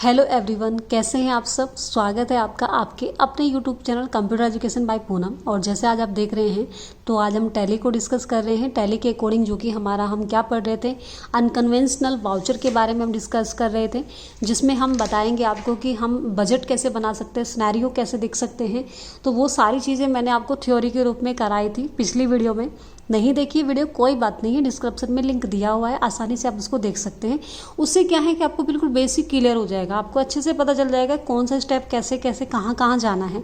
Hello everyone, कैसे हैं आप सब। स्वागत है आपका आपके अपने YouTube channel computer education by Poonam. और जैसे आज आप देख रहे हैं तो आज हम टैली को डिस्कस कर रहे हैं। टैली के अकॉर्डिंग जो कि हम क्या पढ़ रहे थे, अनकन्वेंशनल वाउचर के बारे में हम डिस्कस कर रहे थे, जिसमें हम बताएंगे आपको कि हम बजट कैसे बना सकते हैं, सिनेरियो कैसे देख सकते हैं। तो वो सारी चीज़ें मैंने आपको थ्योरी के रूप में कराई थी पिछली वीडियो में। नहीं देखी वीडियो कोई बात नहीं है, डिस्क्रिप्शन में लिंक दिया हुआ है, आसानी से आप उसको देख सकते हैं। उससे क्या है कि आपको बिल्कुल बेसिक क्लियर हो जाएगा, आपको अच्छे से पता चल जाएगा कौन सा स्टेप कैसे कैसे कहाँ कहाँ जाना है।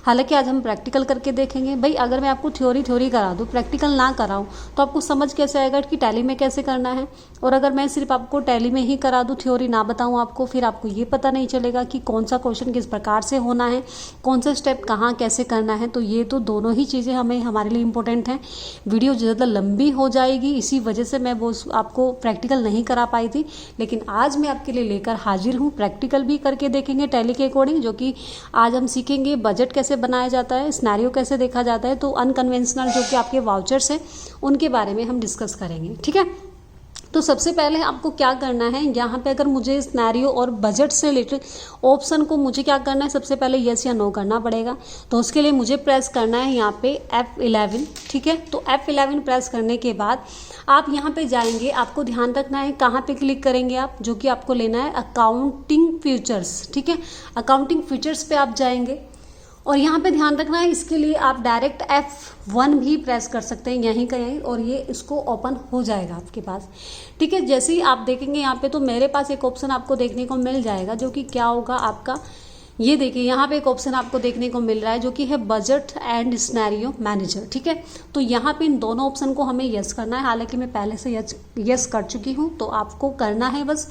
हालांकि आज हम प्रैक्टिकल करके देखेंगे। भाई अगर मैं आपको थ्योरी करा दूँ, प्रैक्टिकल ना कराऊँ, तो आपको समझ कैसे आएगा कि टैली में कैसे करना है। और अगर मैं सिर्फ आपको टैली में ही करा दूँ, थ्योरी ना बताऊँ आपको, फिर आपको ये पता नहीं चलेगा कि कौन सा क्वेश्चन किस प्रकार से होना है, कौन सा स्टेप कहाँ कैसे करना है। तो ये तो दोनों ही चीज़ें हमारे लिए इंपॉर्टेंट हैं। वीडियो ज़्यादा लंबी हो जाएगी, इसी वजह से मैं वो आपको प्रैक्टिकल नहीं करा पाई थी। लेकिन आज मैं आपके लिए लेकर हाजिर हूँ। प्रैक्टिकल भी करके देखेंगे टैली के अकॉर्डिंग, जो कि आज हम सीखेंगे बजट कैसे बनाया जाता है, सिनेरियो कैसे देखा जाता है। तो अनकन्वेंशनल जो कि आपके वाउचर्स हैं उनके बारे में हम डिस्कस करेंगे, ठीक है। तो सबसे पहले आपको क्या करना है, यहाँ पे अगर मुझे सिनेरियो और बजट से रिलेटेड ऑप्शन को मुझे क्या करना है, सबसे पहले यस या नो करना पड़ेगा। तो उसके लिए मुझे प्रेस करना है यहाँ पे F11, ठीक है। तो F11 प्रेस करने के बाद आप यहाँ पे जाएंगे, आपको ध्यान रखना है कहाँ पे क्लिक करेंगे आप, जो कि आपको लेना है अकाउंटिंग फीचर्स, ठीक है। अकाउंटिंग फीचर्स पे आप जाएंगे और यहाँ पे ध्यान रखना है, इसके लिए आप डायरेक्ट F1 भी प्रेस कर सकते हैं यहीं कहीं, और ये इसको ओपन हो जाएगा आपके पास, ठीक है। जैसे ही आप देखेंगे यहाँ पे, तो मेरे पास एक ऑप्शन आपको देखने को मिल जाएगा, जो कि क्या होगा आपका, ये देखिए यहाँ पे एक ऑप्शन आपको देखने को मिल रहा है, जो कि है बजट एंड सिनेरियो मैनेजर, ठीक है। तो यहाँ पे इन दोनों ऑप्शन को हमें यस करना है। हालांकि मैं पहले से यस कर चुकी हूँ, तो आपको करना है बस।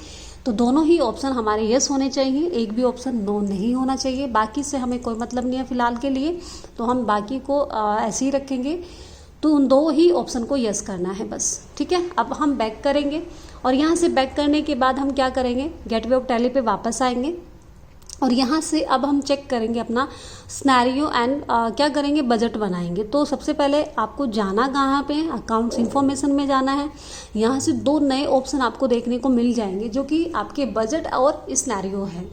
तो दोनों ही ऑप्शन हमारे यस होने चाहिए, एक भी ऑप्शन नो नहीं होना चाहिए। बाकी से हमें कोई मतलब नहीं है फिलहाल के लिए, तो हम बाकी को ऐसे ही रखेंगे। तो उन दो ही ऑप्शन को यस करना है बस, ठीक है। अब हम बैक करेंगे और यहाँ से बैक करने के बाद हम क्या करेंगे, गेटवे ऑफ टैली पे वापस आएंगे और यहाँ से अब हम चेक करेंगे अपना सिनेरियो एंड क्या करेंगे, बजट बनाएंगे। तो सबसे पहले आपको जाना कहाँ पे, अकाउंट्स इंफॉर्मेशन में जाना है। यहाँ से दो नए ऑप्शन आपको देखने को मिल जाएंगे, जो कि आपके बजट और सिनेरियो है,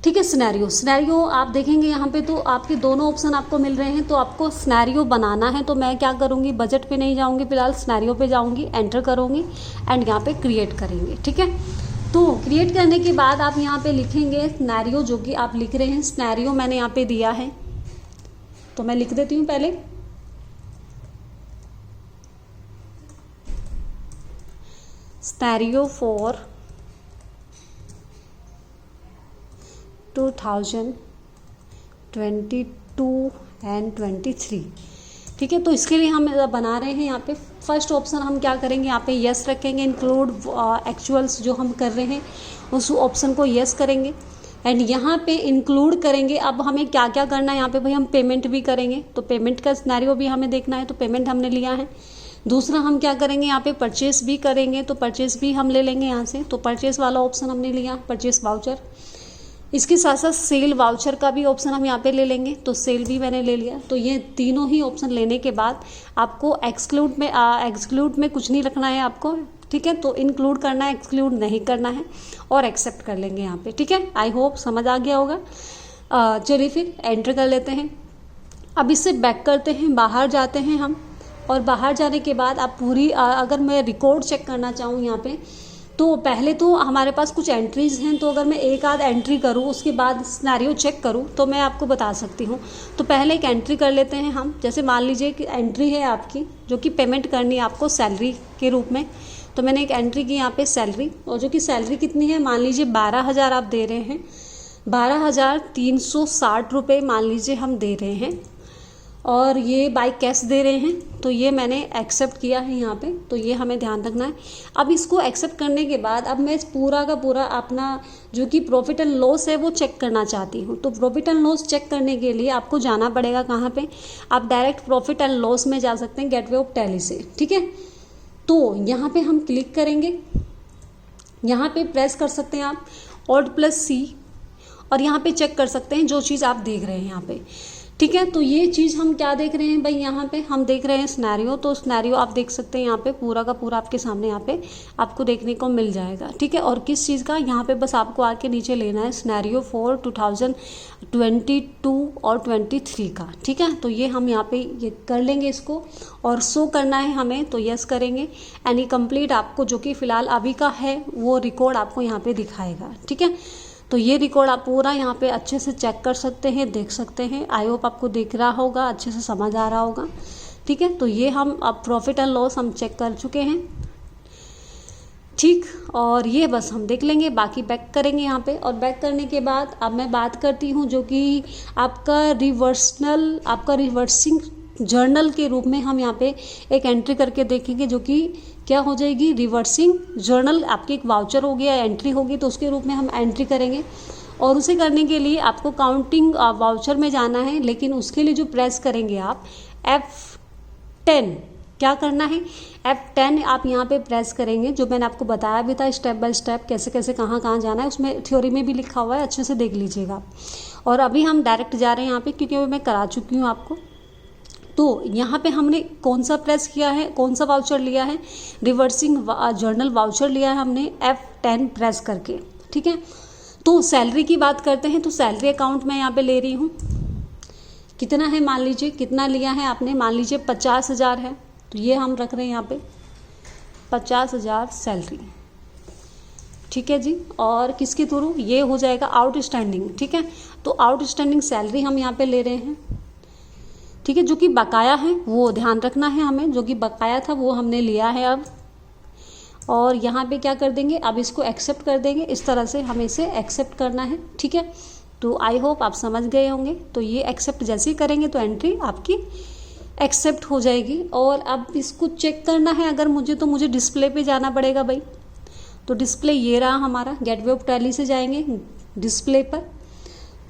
ठीक है। सिनेरियो आप देखेंगे यहाँ पे, तो आपके दोनों ऑप्शन आपको मिल रहे हैं। तो आपको सिनेरियो बनाना है, तो मैं क्या करूँगी, बजट पे नहीं जाऊँगी, फिलहाल सिनेरियो पे जाऊँगी, एंटर करूँगी एंड यहाँ पे क्रिएट करेंगे, ठीक है। तो क्रिएट करने के बाद आप यहाँ पे लिखेंगे सिनेरियो, जो कि आप लिख रहे हैं सिनेरियो मैंने यहाँ पे दिया है, तो मैं लिख देती हूँ पहले। सिनेरियो फॉर 2022 एंड 23, ठीक है। तो इसके लिए हम बना रहे हैं यहाँ पे फर्स्ट ऑप्शन हम क्या करेंगे, यहाँ पे यस रखेंगे, इंक्लूड एक्चुअल्स जो हम कर रहे हैं उस ऑप्शन को यस करेंगे एंड यहाँ पे इंक्लूड करेंगे। अब हमें क्या क्या करना है यहाँ पे, भाई हम पेमेंट भी करेंगे, तो पेमेंट का सिनेरियो भी हमें देखना है, तो पेमेंट हमने लिया है। दूसरा हम क्या करेंगे, यहाँ पे परचेस भी करेंगे, तो परचेस भी हम ले लेंगे यहाँ से, तो परचेस वाला ऑप्शन हमने लिया, परचेस वाउचर। इसके साथ साथ सेल वाउचर का भी ऑप्शन हम यहाँ पे ले लेंगे, तो सेल भी मैंने ले लिया। तो ये तीनों ही ऑप्शन लेने के बाद आपको एक्सक्लूड में कुछ नहीं रखना है आपको, ठीक है। तो इंक्लूड करना है, एक्सक्लूड नहीं करना है, और एक्सेप्ट कर लेंगे यहाँ पे, ठीक है। आई होप समझ आ गया होगा। चलिए फिर एंटर कर लेते हैं। अब इससे बैक करते हैं, बाहर जाते हैं हम, और बाहर जाने के बाद आप पूरी अगर मैं रिकॉर्ड चेक करना चाहूँ यहाँ पे, तो पहले तो हमारे पास कुछ एंट्रीज हैं, तो अगर मैं एक आध एंट्री करूँ उसके बाद सिनेरियो चेक करूँ तो मैं आपको बता सकती हूँ। तो पहले एक एंट्री कर लेते हैं हम। जैसे मान लीजिए कि एंट्री है आपकी, जो कि पेमेंट करनी है आपको सैलरी के रूप में, तो मैंने एक एंट्री की यहाँ पे सैलरी, और जो कि सैलरी कितनी है, मान लीजिए 12,000 आप दे रहे हैं, 12,360 रुपये मान लीजिए हम दे रहे हैं, और ये बाय कैश दे रहे हैं। तो ये मैंने एक्सेप्ट किया है यहाँ पे, तो ये हमें ध्यान रखना है। अब इसको एक्सेप्ट करने के बाद अब मैं पूरा का पूरा अपना जो कि प्रॉफिट एंड लॉस है वो चेक करना चाहती हूँ। तो प्रॉफिट एंड लॉस चेक करने के लिए आपको जाना पड़ेगा कहाँ पे, आप डायरेक्ट प्रॉफिट एंड लॉस में जा सकते हैं गेटवे ऑफ टैली से, ठीक है। तो यहाँ पे हम क्लिक करेंगे, यहाँ पे प्रेस कर सकते हैं आप Alt+C, और यहाँ पे चेक कर सकते हैं जो चीज़ आप देख रहे हैं यहाँ पे, ठीक है। तो ये चीज़ हम क्या देख रहे हैं भाई, यहाँ पे हम देख रहे हैं सिनेरियो। तो सिनेरियो आप देख सकते हैं यहाँ पे पूरा का पूरा आपके सामने यहाँ पे आपको देखने को मिल जाएगा। ठीक है। और किस चीज़ का, यहाँ पे बस आपको आके नीचे लेना है सिनेरियो फॉर 2022 और 23 का। ठीक है। तो ये हम यहाँ पे ये कर लेंगे इसको, और शो करना है हमें तो यस करेंगे। एनी कंप्लीट आपको जो कि फ़िलहाल अभी का है वो रिकॉर्ड आपको यहाँ पे दिखाएगा। ठीक है। तो ये रिकॉर्ड आप पूरा यहाँ पे अच्छे से चेक कर सकते हैं, देख सकते हैं। आई होप आपको दिख रहा होगा, अच्छे से समझ आ रहा होगा। ठीक है। तो ये हम अब प्रॉफिट एंड लॉस हम चेक कर चुके हैं। ठीक। और ये बस हम देख लेंगे, बाकी बैक करेंगे यहाँ पे। और बैक करने के बाद अब मैं बात करती हूँ जो कि आपका रिवर्सिंग जर्नल के रूप में हम यहाँ पे एक एंट्री करके देखेंगे, जो कि क्या हो जाएगी, रिवर्सिंग जर्नल। आपकी एक वाउचर हो गया, एंट्री होगी, तो उसके रूप में हम एंट्री करेंगे। और उसे करने के लिए आपको काउंटिंग वाउचर में जाना है, लेकिन उसके लिए जो प्रेस करेंगे आप F10, क्या करना है, F10 आप यहाँ पे प्रेस करेंगे। जो मैंने आपको बताया भी था स्टेप बाय स्टेप कैसे कैसे कहाँ कहाँ जाना है, उसमें थ्योरी में भी लिखा हुआ है, अच्छे से देख लीजिएगा आप। और अभी हम डायरेक्ट जा रहे हैं यहाँ पे, क्योंकि मैं करा चुकी हूँ आपको। तो यहाँ पे हमने कौन सा प्रेस किया है, कौन सा वाउचर लिया है, रिवर्सिंग जर्नल वाउचर लिया है हमने F10 प्रेस करके। ठीक है। तो सैलरी की बात करते हैं। तो सैलरी अकाउंट मैं यहाँ पे ले रही हूँ, कितना है मान लीजिए, कितना लिया है आपने, मान लीजिए 50,000 है। तो ये हम रख रहे हैं यहाँ पे 50,000 सैलरी। ठीक है जी। और किसके थ्रू, ये हो जाएगा आउटस्टैंडिंग। ठीक है। तो आउटस्टैंडिंग सैलरी हम यहाँ पे ले रहे हैं। ठीक है। जो कि बकाया है वो ध्यान रखना है हमें, जो कि बकाया था वो हमने लिया है अब। और यहाँ पे क्या कर देंगे, अब इसको एक्सेप्ट कर देंगे। इस तरह से हमें इसे एक्सेप्ट करना है। ठीक है। तो आई होप आप समझ गए होंगे। तो ये एक्सेप्ट जैसे ही करेंगे तो एंट्री आपकी एक्सेप्ट हो जाएगी। और अब इसको चेक करना है अगर मुझे, तो मुझे डिस्प्ले पे जाना पड़ेगा भाई। तो डिस्प्ले ये रहा हमारा, गेटवे ऑफ टैली से जाएंगे डिस्प्ले पर।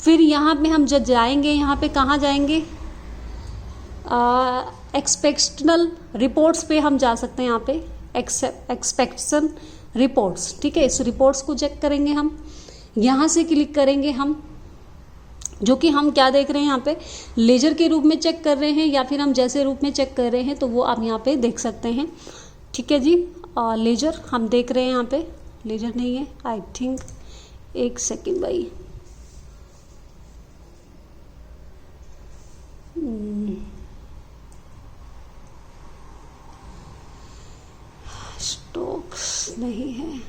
फिर यहाँ पे हम जब जाएंगे, यहाँ पे कहाँ जाएंगे, एक्सपेक्शनल रिपोर्ट्स पे हम जा सकते हैं। यहाँ पे एक्सपेक्शन रिपोर्ट्स। ठीक है। इस रिपोर्ट्स को चेक करेंगे हम, यहाँ से क्लिक करेंगे हम, जो कि हम क्या देख रहे हैं यहाँ पे, लेजर के रूप में चेक कर रहे हैं या फिर हम जैसे रूप में चेक कर रहे हैं, तो वो आप यहाँ पे देख सकते हैं। ठीक है जी। लेजर हम देख रहे हैं यहाँ पे, लेजर नहीं है आई थिंक, एक सेकेंड भाई। स्टॉक्स नहीं है।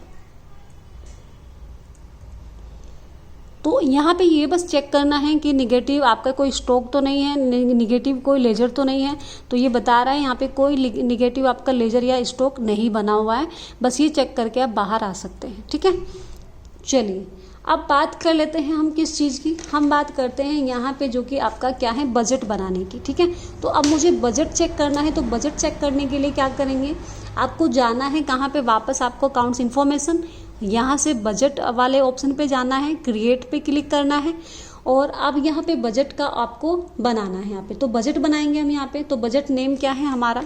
तो यहाँ पे ये बस चेक करना है कि निगेटिव आपका कोई स्टॉक तो नहीं है, निगेटिव कोई लेजर तो नहीं है। तो ये बता रहा है यहाँ पे कोई निगेटिव आपका लेजर या स्टॉक नहीं बना हुआ है। बस ये चेक करके आप बाहर आ सकते हैं। ठीक है। चलिए अब बात कर लेते हैं हम किस चीज़ की, हम बात करते हैं यहाँ पे जो कि आपका क्या है, बजट बनाने की। ठीक है। तो अब मुझे बजट चेक करना है। तो बजट चेक करने के लिए क्या करेंगे, आपको जाना है कहाँ पे, वापस आपको अकाउंट्स इन्फॉर्मेशन, यहाँ से बजट वाले ऑप्शन पे जाना है, क्रिएट पे क्लिक करना है। और अब यहाँ पे बजट का आपको बनाना है यहाँ पे। तो बजट बनाएंगे हम यहाँ पे। तो बजट नेम क्या है हमारा,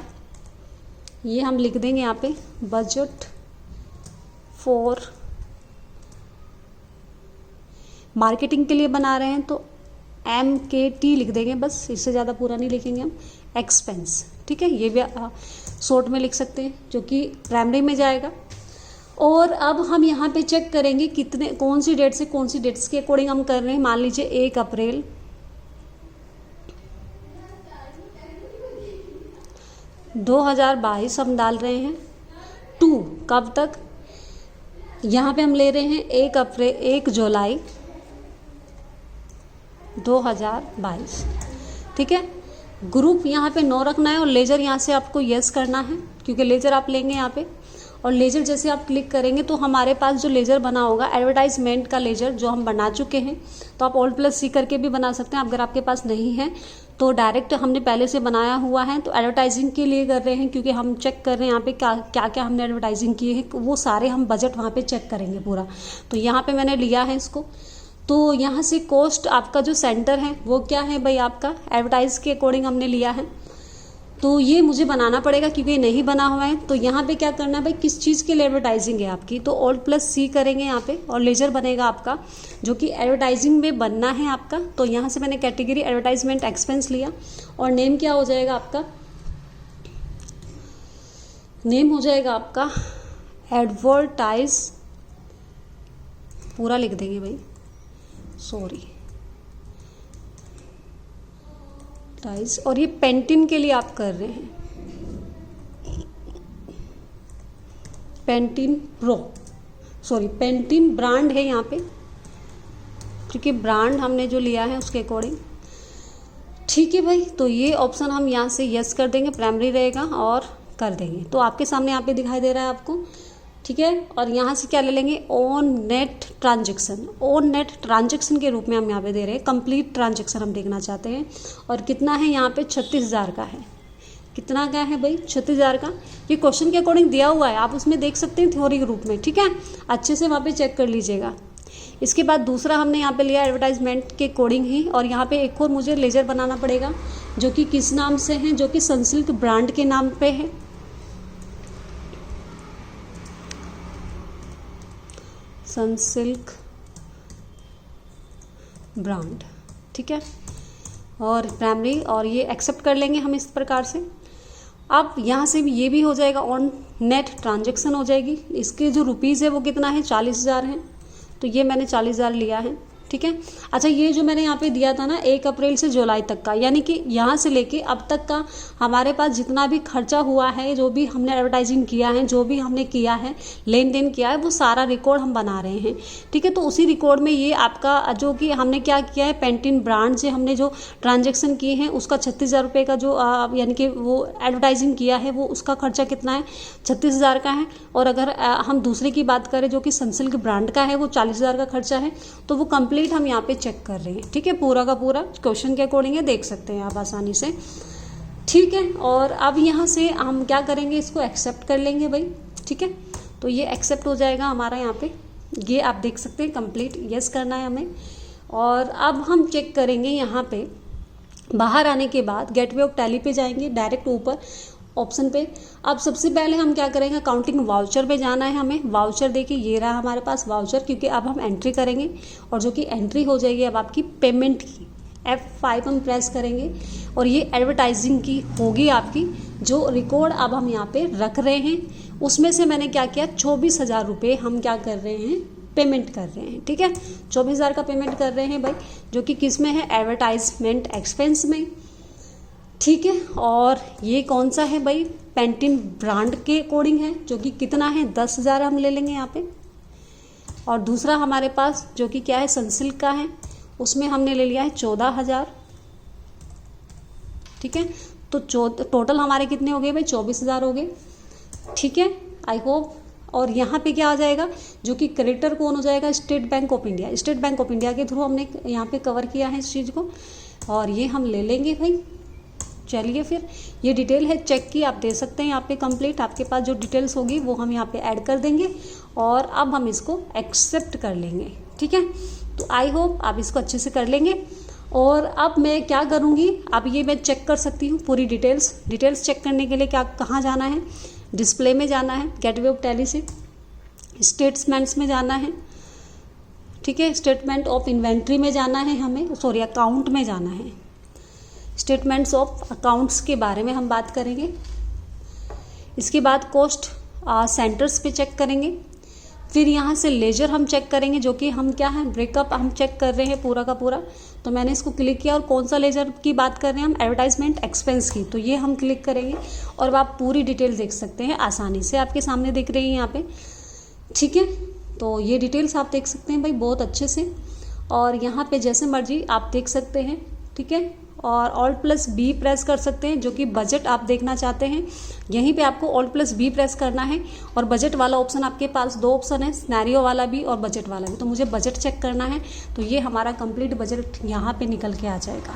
ये हम लिख देंगे यहाँ पे, बजट फॉर मार्केटिंग के लिए बना रहे हैं तो MKT लिख देंगे, बस इससे ज़्यादा पूरा नहीं लिखेंगे हम, एक्सपेंस। ठीक है। ये भी शॉर्ट में लिख सकते हैं, जो कि प्राइमरी में जाएगा। और अब हम यहाँ पे चेक करेंगे कितने, कौन सी डेट से कौन सी डेट्स के अकॉर्डिंग हम कर रहे हैं। मान लीजिए 1 अप्रैल 2022 हम डाल रहे हैं, टू कब तक, यहाँ पे हम ले रहे हैं 1 जुलाई 2022। ठीक है। ग्रुप यहाँ पे 9 रखना है और लेजर यहाँ से आपको यस करना है, क्योंकि लेजर आप लेंगे यहाँ पे। और लेजर जैसे आप क्लिक करेंगे तो हमारे पास जो लेजर बना होगा एडवर्टाइजमेंट का लेजर जो हम बना चुके हैं, तो आप Alt+C करके भी बना सकते हैं। अगर आपके पास नहीं है तो डायरेक्ट हमने पहले से बनाया हुआ है। तो एडवर्टाइजिंग के लिए कर रहे हैं, क्योंकि हम चेक कर रहे हैं यहाँ पे क्या क्या हमने एडवर्टाइजिंग की है, वो सारे हम बजट वहाँ पे चेक करेंगे पूरा। तो यहाँ पे मैंने लिया है इसको। तो यहाँ से कॉस्ट आपका जो सेंटर है वो क्या है भाई, आपका एडवर्टाइज के अकॉर्डिंग हमने लिया है। तो ये मुझे बनाना पड़ेगा क्योंकि ये नहीं बना हुआ है। तो यहाँ पे क्या करना है भाई, किस चीज़ के लिए एडवर्टाइजिंग है आपकी, तो Alt+C करेंगे यहाँ पे और लेजर बनेगा आपका जो कि एडवर्टाइजिंग में बनना है आपका। तो यहाँ से मैंने कैटेगरी एडवर्टाइजमेंट एक्सपेंस लिया और नेम क्या हो जाएगा आपका, नेम हो जाएगा आपका एडवर्टाइज, पूरा लिख देंगे भाई, सॉरी टाइज। और ये पेंटिन के लिए आप कर रहे हैं, pentene pro, sorry pentene brand है यहाँ पे, क्योंकि ब्रांड हमने जो लिया है उसके अकॉर्डिंग। ठीक है भाई, तो ये ऑप्शन हम यहाँ से यस कर देंगे, प्राइमरी रहेगा और कर देंगे। तो आपके सामने यहाँ पे दिखाई दे रहा है आपको, ठीक है। और यहाँ से क्या ले लेंगे, on net transaction, on net transaction के रूप में हम यहाँ पे दे रहे हैं, कंप्लीट ट्रांजेक्शन हम देखना चाहते हैं। और कितना है यहाँ पे, 36,000 का है। कितना का है भाई, 36,000 का। ये क्वेश्चन के अकॉर्डिंग दिया हुआ है, आप उसमें देख सकते हैं थ्योरी के रूप में, ठीक है, अच्छे से वहाँ पे चेक कर लीजिएगा। इसके बाद दूसरा हमने यहाँ पे लिया एडवर्टाइजमेंट के अकॉर्डिंग ही, और यहाँ पे एक और मुझे लेजर बनाना पड़ेगा जो कि किस नाम से है, जो कि सनसिल्क ब्रांड के नाम पे है, सनसिल्क ब्रांड, ठीक है। और प्राइमरी, और ये एक्सेप्ट कर लेंगे हम इस प्रकार से। अब यहाँ से भी ये भी हो जाएगा, ऑन नेट ट्रांजेक्शन हो जाएगी। इसके जो रुपीज़ है वो कितना है, 40,000 है, तो ये मैंने 40,000 लिया है, ठीक है। अच्छा, ये जो मैंने यहाँ पे दिया था ना 1 अप्रैल से जुलाई तक का, यानी कि यहाँ से लेके अब तक का हमारे पास जितना भी खर्चा हुआ है, जो भी हमने एडवर्टाइजिंग किया है, जो भी हमने किया है, लेन देन किया है, वो सारा रिकॉर्ड हम बना रहे हैं, ठीक है। तो उसी रिकॉर्ड में ये आपका जो कि हमने क्या किया है, पेंटिन ब्रांड से हमने जो ट्रांजेक्शन किए हैं उसका 36,000 रुपये का जो यानी कि वो एडवर्टाइजिंग किया है, वो उसका खर्चा कितना है, 36,000 का है। और अगर हम दूसरे की बात करें जो कि सनसिल्क ब्रांड का है, वो 40,000 का खर्चा है। तो वो कंप्लीट हम यहाँ पे चेक कर रहे हैं, ठीक है, पूरा का पूरा क्वेश्चन के अकॉर्डिंग है, देख सकते हैं आप आसानी से, ठीक है। और अब यहाँ से हम क्या करेंगे, इसको एक्सेप्ट कर लेंगे भाई, ठीक है। तो ये एक्सेप्ट हो जाएगा हमारा यहाँ पे, ये आप देख सकते हैं, कंप्लीट यस करना है हमें। और अब हम चेक करेंगे यहाँ पे, बाहर आने के बाद गेटवे ऑफ टैली पे जाएंगे, डायरेक्ट ऊपर ऑप्शन पे। अब सबसे पहले हम क्या करेंगे, काउंटिंग वाउचर पे जाना है हमें। वाउचर देखिए ये रहा हमारे पास वाउचर, क्योंकि अब हम एंट्री करेंगे और जो कि एंट्री हो जाएगी अब आपकी पेमेंट की। F5 हम प्रेस करेंगे और ये एडवर्टाइजिंग की होगी आपकी, जो रिकॉर्ड अब हम यहाँ पे रख रहे हैं। उसमें से मैंने क्या किया, 24,000 रुपये हम क्या कर रहे हैं, पेमेंट कर रहे हैं, ठीक है। 24,000 का पेमेंट कर रहे हैं भाई, जो कि किस में है, एडवर्टाइजमेंट एक्सपेंस में, ठीक है। और ये कौन सा है भाई, पेंटिन ब्रांड के अकॉर्डिंग है, जो कि कितना है, 10,000 हम ले लेंगे यहाँ पे। और दूसरा हमारे पास जो कि क्या है, सनसिल्क का है, उसमें हमने ले लिया है 14,000, ठीक है। तो टोटल हमारे कितने हो गए भाई, 24,000 हो गए, ठीक है, आई होप। और यहाँ पे क्या आ जाएगा, जो कि क्रेडिटर कौन हो जाएगा, state bank of India. State bank of India के थ्रू हमने यहाँ पे कवर किया है इस चीज़ को, और ये हम ले लेंगे भाई। चलिए फिर ये डिटेल है चेक की, आप दे सकते हैं यहाँ पे कंप्लीट, आपके पास जो डिटेल्स होगी वो हम यहाँ पे ऐड कर देंगे। और अब हम इसको एक्सेप्ट कर लेंगे, ठीक है। तो आई होप आप इसको अच्छे से कर लेंगे। और अब मैं क्या करूँगी, अब ये मैं चेक कर सकती हूँ पूरी डिटेल्स चेक करने के लिए क्या, कहाँ जाना है, डिस्प्ले में जाना है, गेटवे ऑफ टैली से स्टेटमेंट्स में जाना है, ठीक है, स्टेटमेंट ऑफ इन्वेंट्री में जाना है हमें, सॉरी अकाउंट में जाना है, स्टेटमेंट्स ऑफ अकाउंट्स के बारे में हम बात करेंगे। इसके बाद कॉस्ट सेंटर्स पे चेक करेंगे। फिर यहाँ से लेजर हम चेक करेंगे, जो कि हम क्या है, ब्रेकअप हम चेक कर रहे हैं पूरा का पूरा। तो मैंने इसको क्लिक किया, और कौन सा लेजर की बात कर रहे हैं हम, एडवर्टाइजमेंट एक्सपेंस की, तो ये हम क्लिक करेंगे। और आप पूरी डिटेल देख सकते हैं, आसानी से आपके सामने दिख रही है यहाँ पे, ठीक है। तो ये डिटेल्स आप देख सकते हैं भाई बहुत अच्छे से, और यहाँ पे जैसे मर्जी आप देख सकते हैं, ठीक है। और Alt+B प्रेस कर सकते हैं, जो कि बजट आप देखना चाहते हैं, यहीं पे आपको Alt+B प्रेस करना है। और बजट वाला ऑप्शन आपके पास 2 ऑप्शन है, सिनेरियो वाला भी और बजट वाला भी। तो मुझे बजट चेक करना है, तो ये हमारा कंप्लीट बजट यहाँ पे निकल के आ जाएगा,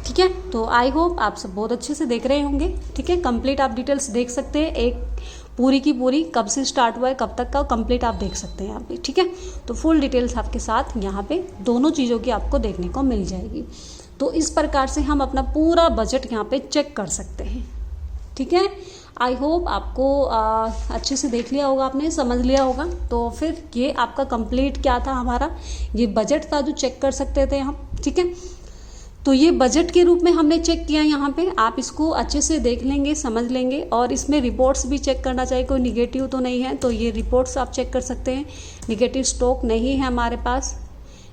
ठीक है। तो आई होप आप सब बहुत अच्छे से देख रहे होंगे, ठीक है। कंप्लीट आप डिटेल्स देख सकते हैं, एक पूरी की पूरी कब से स्टार्ट हुआ है कब तक का, कंप्लीट आप देख सकते हैं यहाँ पे, ठीक है। तो फुल डिटेल्स आपके साथ यहाँ पे दोनों चीज़ों की आपको देखने को मिल जाएगी। तो इस प्रकार से हम अपना पूरा बजट यहाँ पे चेक कर सकते हैं। ठीक है, आई होप आपको अच्छे से देख लिया होगा, आपने समझ लिया होगा। तो फिर ये आपका कंप्लीट क्या था, हमारा ये बजट था जो चेक कर सकते थे हम। ठीक है, तो ये बजट के रूप में हमने चेक किया यहाँ पे, आप इसको अच्छे से देख लेंगे, समझ लेंगे। और इसमें रिपोर्ट्स भी चेक करना चाहिए, कोई निगेटिव तो नहीं है, तो ये रिपोर्ट्स आप चेक कर सकते हैं। निगेटिव स्टॉक नहीं है हमारे पास,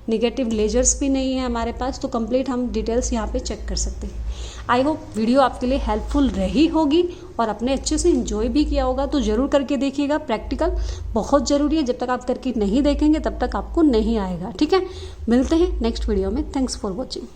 निगेटिव लेजर्स भी नहीं है हमारे पास, तो कंप्लीट हम डिटेल्स यहाँ पे चेक कर सकते हैं। आई होप वीडियो आपके लिए हेल्पफुल रही होगी और आपने अच्छे से एंजॉय भी किया होगा। तो ज़रूर करके देखिएगा, प्रैक्टिकल बहुत ज़रूरी है, जब तक आप करके नहीं देखेंगे तब तक आपको नहीं आएगा। ठीक है, मिलते हैं नेक्स्ट वीडियो में। Thanks for watching.